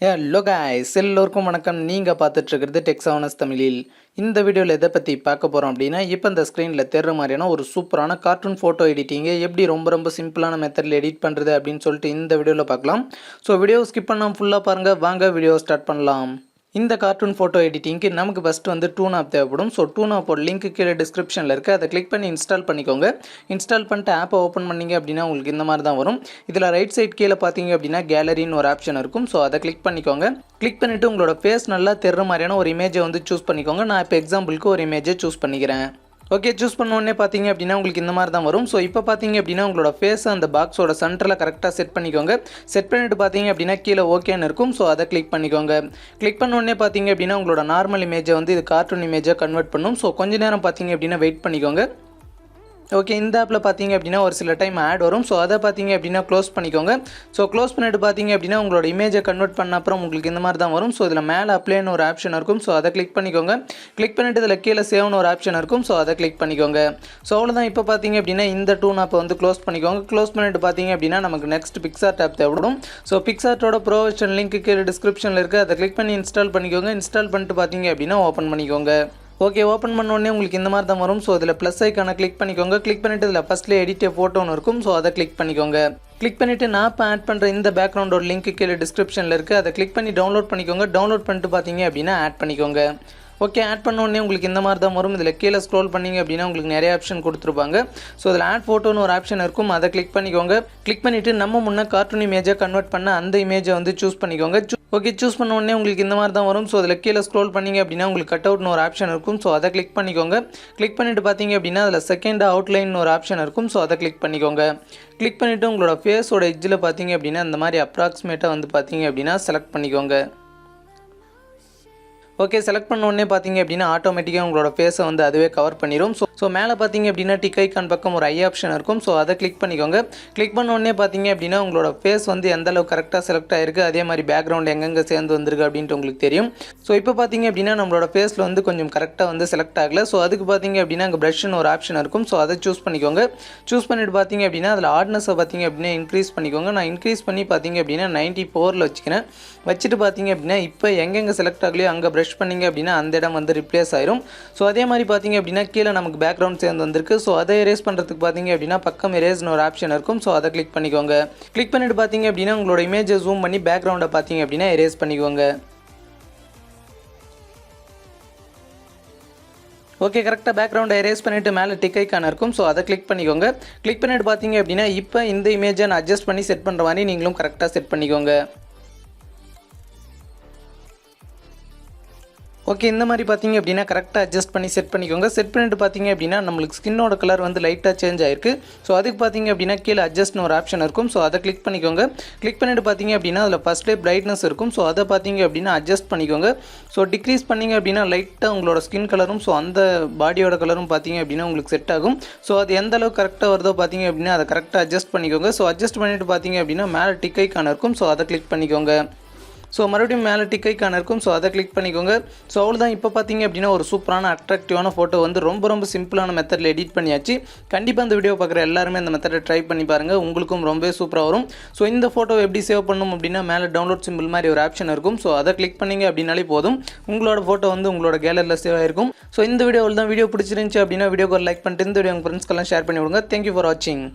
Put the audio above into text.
Hello guys, எல்லோருக்கும் வணக்கம். நீங்கள் பார்த்துட்ருக்கிறது டெக்ஸானஸ் தமிழில். இந்த வீடியோவில் எதை பற்றி பார்க்க போகிறோம் அப்படின்னா, இப்போ இந்த ஸ்க்ரீனில் தெரிற மாதிரியான ஒரு சூப்பரான கார்ட்டூன் ஃபோட்டோ எடிட்டிங்கை எப்படி ரொம்ப சிம்பிளான மெத்தடில் எடிட் பண்ணுறது அப்படின்னு சொல்லிட்டு இந்த வீடியோவில் பார்க்கலாம். ஸோ வீடியோ ஸ்கிப் பண்ணாமல் ஃபுல்லாக பாருங்கள். வாங்க வீடியோ ஸ்டார்ட் பண்ணலாம். இந்த கார்ட்டூன் ஃபோட்டோ எடிட்டிங்க்கு நமக்கு ஃபஸ்ட்டு வந்து டூன் ஆப் தேவைப்படும். ஸோ டூன் ஆப்போட லிங்க் கீழே டிஸ்கிரிப்ஷனில் இருக்குது. அதை கிளிக் பண்ணி இன்ஸ்டால் பண்ணிக்கோங்க. இன்ஸ்டால் பண்ணிட்டு ஆப்பை ஓப்பன் பண்ணிங்க அப்படின்னா உங்களுக்கு இந்த மாதிரி தான் வரும். இதில் ரைட் சைட் கீழே பார்த்தீங்க அப்படின்னா கேலரின்னு ஒரு ஆப்ஷன் இருக்கும். ஸோ அதை கிளிக் பண்ணிக்கோங்க. கிளிக் பண்ணிவிட்டு உங்களோட ஃபேஸ் நல்லா தெரிற மாதிரியான ஒரு இமேஜை வந்து சூஸ் பண்ணிக்கோங்க. நான் இப்போ எக்ஸாம்பிளுக்கு ஒரு இமேஜை சூஸ் பண்ணிக்கிறேன். ஓகே, சூஸ் பண்ணோடனே பார்த்தீங்க அப்படின்னா உங்களுக்கு இந்த மாதிரி தான் வரும். ஸோ இப்போ பார்த்தீங்க அப்படின்னா உங்களோட ஃபேஸை அந்த பாக்ஸோட சென்டரில் கரெக்டாக செட் பண்ணிக்கோங்க. செட் பண்ணிவிட்டு பார்த்தீங்க அப்படின்னா கீழே ஓகேன்னு இருக்கும். ஸோ அதை கிளிக் பண்ணிக்கோங்க. கிளிக் பண்ணோடனே பார்த்தீங்க அப்படின்னா உங்களோட நார்மல் இமேஜை வந்து இது கார்ட்டூன் இமேஜாக கன்வெர்ட் பண்ணும். ஸோ கொஞ்ச நேரம் பார்த்தீங்க அப்படின்னா வெயிட் பண்ணிக்கோங்க. ஓகே, இந்த ஆப்பில் பார்த்தீங்க அப்படின்னா ஒரு சில டைம் ஆட் வரும். ஸோ அதை பார்த்தீங்க அப்படின்னா க்ளோஸ் பண்ணிக்கோங்க. ஸோ க்ளோஸ் பண்ணிவிட்டு பார்த்தீங்க அப்படின்னா உங்களோட இமேஜை கன்வெர்ட் பண்ண அப்புறம் உங்களுக்கு இந்த மாதிரி தான் வரும். ஸோ இதில் மேலே அப்ளைன்னு ஒரு ஆப்ஷன் இருக்கும். ஸோ அதை கிளிக் பண்ணிக்கோங்க. கிளிக் பண்ணிவிட்டு இதில் கீழே சேவ்னு ஒரு ஆப்ஷன் இருக்கும். ஸோ அதை கிளிக் பண்ணிக்கோங்க. ஸோ அவ்வளோதான். இப்போ பார்த்தீங்க அப்படின்னா இந்த டூன் ஆப்பை வந்து க்ளோஸ் பண்ணிக்கோங்க. க்ளோஸ் பண்ணிவிட்டு பார்த்தீங்க அப்படின்னா நமக்கு நெக்ஸ்ட் PicsArt ஆப் தேவைப்படும். ஸோ PicsArtோட ப்ரோ வெர்ஷன் லிங்க் கீழே டிஸ்கிரிப்ஷனில் இருக்குது. அதை கிளிக் பண்ணி இன்ஸ்டால் பண்ணிக்கோங்க. இன்ஸ்டால் பண்ணிட்டு பார்த்தீங்க அப்படின்னா ஓப்பன் பண்ணிக்கோங்க. ஓகே, ஓப்பன் பண்ணோடனே உங்களுக்கு இந்த மாதிரி தான் வரும். ஸோ இதில் ப்ளஸ் ஐக்கான கிளிக் பண்ணிக்கோங்க. கிளிக் பண்ணிவிட்டு இதில் ஃபஸ்ட்டில் எடிட்டே ஃபோட்டோன்னு இருக்கும். ஸோ அதை கிளிக் பண்ணிக்கோங்க. கிளிக் பண்ணிவிட்டு நான் இப்போ ஆட் பண்ணுற இந்த பேக்ரவுண்டோட லிங்க் கீழே டிஸ்கிரிப்ஷனில் இருக்குது. அதை கிளிக் பண்ணி டவுன்லோட் பண்ணிக்கோங்க. டவுன்லோட் பண்ணிட்டு பார்த்தீங்க அப்படின்னா ஆட் பண்ணிக்கோங்க. ஓகே, ஆட் பண்ணோடனே உங்களுக்கு இந்த மாதிரி தான் வரும். இதில் கீழே ஸ்க்ரோல் பண்ணிங்க அப்படின்னா உங்களுக்கு நிறைய ஆப்ஷன் கொடுத்துருப்பாங்க. ஸோ இதில் ஆட் ஃபோட்டோன்னு ஒரு ஆப்ஷன் இருக்கும். அதை கிளிக் பண்ணிக்கோங்க. கிளிக் பண்ணிவிட்டு நம்ம முன்னே கார்ட்டூன் இமேஜை கன்வெர்ட் பண்ண அந்த இமேஜை வந்து சூஸ் பண்ணிக்கோங்க. ஓகே, சூஸ் பண்ண உடனே உங்களுக்கு இந்த மாதிரி தான் வரும். ஸோ அதில் கீழே ஸ்க்ரோல் பண்ணிங்க அப்படின்னா உங்களுக்கு கட் அவுட்னு ஒரு ஆப்ஷன் இருக்கும். ஸோ அதை கிளிக் பண்ணிக்கோங்க. கிளிக் பண்ணிவிட்டு பார்த்தீங்க அப்படின்னா அதில் செகண்ட் அவுட்லைன் ஒரு ஆப்ஷன் இருக்கும். ஸோ அதை கிளிக் பண்ணிக்கோங்க. கிளிக் பண்ணிவிட்டு உங்களோட ஃபேஸோட எட்ஜில் பார்த்தீங்க அப்படின்னா இந்த மாதிரி அப்ராக்சிமேட்டாக வந்து பார்த்தீங்க அப்படின்னா செலக்ட் பண்ணிக்கோங்க. ஓகே, செலக்ட் பண்ண உடனே பார்த்தீங்க அப்படின்னா ஆட்டோமேட்டிக்காக உங்களோட ஃபேஸை வந்து அதுவே கவர் பண்ணிடும். ஸோ மேலே பார்த்தீங்க அப்படின்னா டிக் ஐக்கான் பக்கம் ஒரு ஐ ஆப்ஷன் இருக்கும். ஸோ அதை கிளிக் பண்ணிக்கோங்க. கிளிக் பண்ண உடனே பார்த்தீங்க அப்படின்னா உங்களோட ஃபேஸ் வந்து எந்த அளவுக்கு கரெக்டாக செலக்ட் ஆகிருக்கு, அதே மாதிரி பேக்ரவுண்ட் எங்கெங்கே சேர்ந்து வந்திருக்கு அப்படின்ட்டு உங்களுக்கு தெரியும். ஸோ இப்போ பார்த்தீங்க அப்படின்னா நம்மளோட ஃபேஸில் வந்து கொஞ்சம் கரெக்டாக வந்து செலக்ட் ஆகலை. ஸோ அதுக்கு பார்த்தீங்க அப்படின்னா அங்கே ப்ரஷ்னு ஒரு ஆப்ஷன் இருக்கும். ஸோ அதை சூஸ் பண்ணிக்கோங்க. சூஸ் பண்ணிவிட்டு பார்த்தீங்க அப்படின்னா அதில் ஹார்ட்னஸை பார்த்தீங்க அப்படின்னா இன்க்ரீஸ் பண்ணிக்கோங்க. நான் இன்க்ரீஸ் பண்ணி பார்த்தீங்க அப்படின்னா 94 வச்சுக்கிறேன். வச்சுட்டு பார்த்தீங்க அப்படின்னா இப்போ எங்கெங்கே செலக்ட் ஆகலையோ அங்கே ப்ரஷ் பண்ணிங்க அப்படின்னா அந்த இடம் வந்து ரிப்ளேஸ் ஆயிரும். ஸோ அதே மாதிரி பார்த்தீங்க அப்படின்னா கீழே நமக்கு பேக்ரவுண்ட் சேர்ந்து வந்திருக்கு. ஸோ அதை எரேஸ் பண்ணுறதுக்கு பார்த்தீங்க அப்படின்னா பக்கம் எரேஸ்னு ஒரு ஆப்ஷன் இருக்கும். ஸோ அதை கிளிக் பண்ணிக்கோங்க. கிளிக் பண்ணிவிட்டு பார்த்தீங்க அப்படின்னா உங்களோட இமேஜை ஜூம் பண்ணி பேக்ரவுண்டை பார்த்தீங்க அப்படின்னா எரேஸ் பண்ணிக்கோங்க. ஓகே, கரெக்டாக பேக்ரவுண்டை எரேஸ் பண்ணிவிட்டு மேலே டிக் ஐக்கான இருக்கும். ஸோ அதை கிளிக் பண்ணிக்கோங்க. கிளிக் பண்ணிவிட்டு பார்த்தீங்க அப்படின்னா இப்போ இந்த இமேஜை நான் அட்ஜஸ்ட் பண்ணி செட் பண்ணுற மாதிரி நீங்களும் கரெக்டாக செட் பண்ணிக்கோங்க. ஓகே, இந்த மாதிரி பார்த்தீங்க அப்படின்னா கரெக்டாக அட்ஜஸ்ட் பண்ணி செட் பண்ணிக்கோங்க. செட் பண்ணிட்டு பார்த்தீங்க அப்படின்னா நம்மளுக்கு ஸ்கின்னோட கலர் வந்து லைட்டாக சேஞ்ச் ஆயிருக்கு. ஸோ அதுக்கு பார்த்தீங்க அப்படின்னா கீழே அட்ஜஸ்ட்னு ஒரு ஆப்ஷன் இருக்கும். ஸோ அதை கிளிக் பண்ணிக்கோங்க. கிளிக் பண்ணிட்டு பார்த்தீங்க அப்படின்னா அதில் ஃபஸ்ட்லேயே பிரைட்னஸ் இருக்கும். ஸோ அதை பார்த்தீங்க அப்படின்னா அட்ஜஸ்ட் பண்ணிக்கோங்க. ஸோ டிக்ரீஸ் பண்ணிங்க அப்படின்னா லைட்டாக உங்களோட ஸ்கின் கலரும் ஸோ அந்த பாடியோட கலரும் பார்த்தீங்க அப்படின்னா உங்களுக்கு செட் ஆகும். ஸோ அது எந்த அளவுக்கு கரெக்டாக வருதோ பார்த்தீங்க அப்படின்னா அதை கரெக்டாக அட்ஜஸ்ட் பண்ணிக்கோங்க. ஸோ அட்ஜஸ்ட் பண்ணிட்டு பார்த்தீங்க அப்படின்னா மேலே டிக் ஐக்கான இருக்கும். ஸோ அதை கிளிக் பண்ணிக்கோங்க. ஸோ மறுபடியும் மேலே டிக் ஐக்கான இருக்கும். ஸோ அதை கிளிக் பண்ணிக்கோங்க. ஸோ அவ்வளோதான். இப்போ பார்த்தீங்க அப்படின்னா ஒரு சூப்பரான அட்ராக்டிவான ஃபோட்டோ வந்து ரொம்ப சிம்பிளான மெத்தடில் எடிட் பண்ணியாச்சு. கண்டிப்பாக இந்த வீடியோ பார்க்குற எல்லாருமே இந்த மெத்தடை ட்ரை பண்ணி பாருங்கள். உங்களுக்கும் ரொம்பவே சூப்பராக வரும். ஸோ இந்த ஃபோட்டோ எப்படி சேவ் பண்ணணும் அப்படின்னா மேலே டவுன்லோட் சிம்பிள் மாதிரி ஒரு ஆப்ஷன் இருக்கும். ஸோ அதை கிளிக் பண்ணிங்க அப்படின்னாலே போதும், உங்களோட ஃபோட்டோ வந்து உங்களோட கேலரியில் சேவ் ஆகிருக்கும். ஸோ இந்த வீடியோவில் தான் வீடியோ பிடிச்சிருந்துச்சு அப்படின்னா வீடியோக்கு ஒரு லைக் பண்ணிட்டு இந்த வீடியோ உங்கள் ஃப்ரெண்ட்ஸ்க்கெல்லாம் ஷேர் பண்ணி விடுங்க. தேங்க்யூ ஃபார் வாட்சிங்.